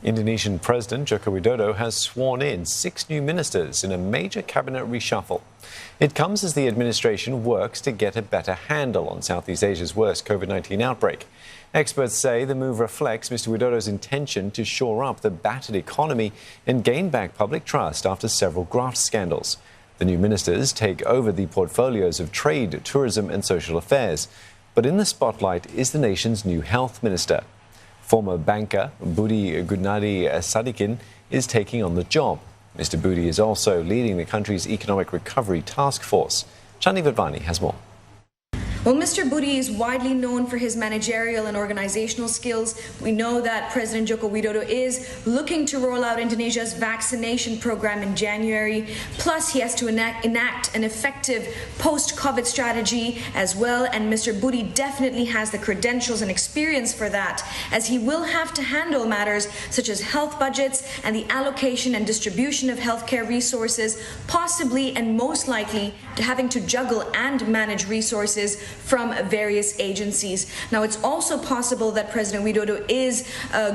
Indonesian President Joko Widodo has sworn in 6 new ministers in a major cabinet reshuffle. It comes as the administration works to get a better handle on Southeast Asia's worst COVID-19 outbreak. Experts say the move reflects Mr Widodo's intention to shore up the battered economy and gain back public trust after several graft scandals. The new ministers take over the portfolios of trade, tourism and social affairs. But in the spotlight is the nation's new health minister. Former banker Budi Gunadi Sadikin is taking on the job. Mr Budi is also leading the country's economic recovery task force. Chani Vadvani has more. Well, Mr. Budi is widely known for his managerial and organizational skills. We know that President Joko Widodo is looking to roll out Indonesia's vaccination program in January. Plus, he has to enact an effective post-COVID strategy as well. And Mr. Budi definitely has the credentials and experience for that, as he will have to handle matters such as health budgets and the allocation and distribution of healthcare resources, possibly and most likely having to juggle and manage resources from various agencies. Now, it's also possible that President Widodo is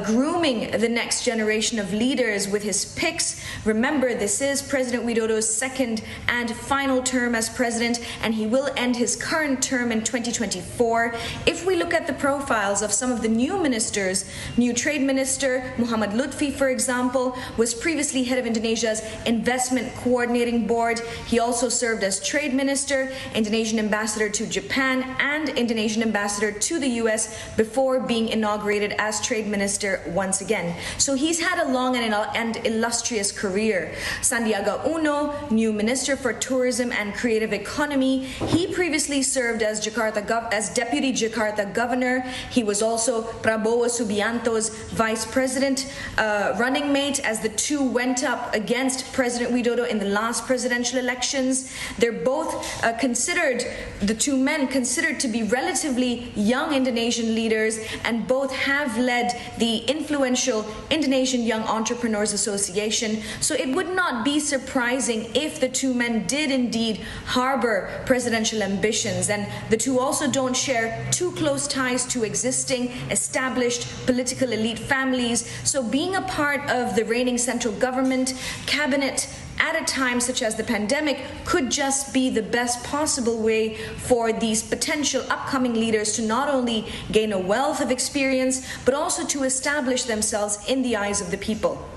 grooming the next generation of leaders with his picks. Remember, this is President Widodo's second and final term as president, and he will end his current term in 2024. If we look at the profiles of some of the new ministers, new trade minister Muhammad Lutfi, for example, was previously head of Indonesia's investment coordinating board. He also served as trade minister, Indonesian ambassador to Japan, and Indonesian ambassador to the US before being inaugurated as trade minister once again. So he's had a long and illustrious career. Sandiaga Uno, new minister for tourism and creative economy. He previously served as deputy Jakarta governor. He was also Prabowo Subianto's vice president running mate as the two went up against President Widodo in the last presidential elections. They're both the two men considered to be relatively young Indonesian leaders, and both have led the influential Indonesian Young Entrepreneurs Association. So it would not be surprising if the two men did indeed harbor presidential ambitions, and the two also don't share too close ties to existing established political elite families. So being a part of the reigning central government cabinet at a time such as the pandemic could just be the best possible way for these potential upcoming leaders to not only gain a wealth of experience, but also to establish themselves in the eyes of the people.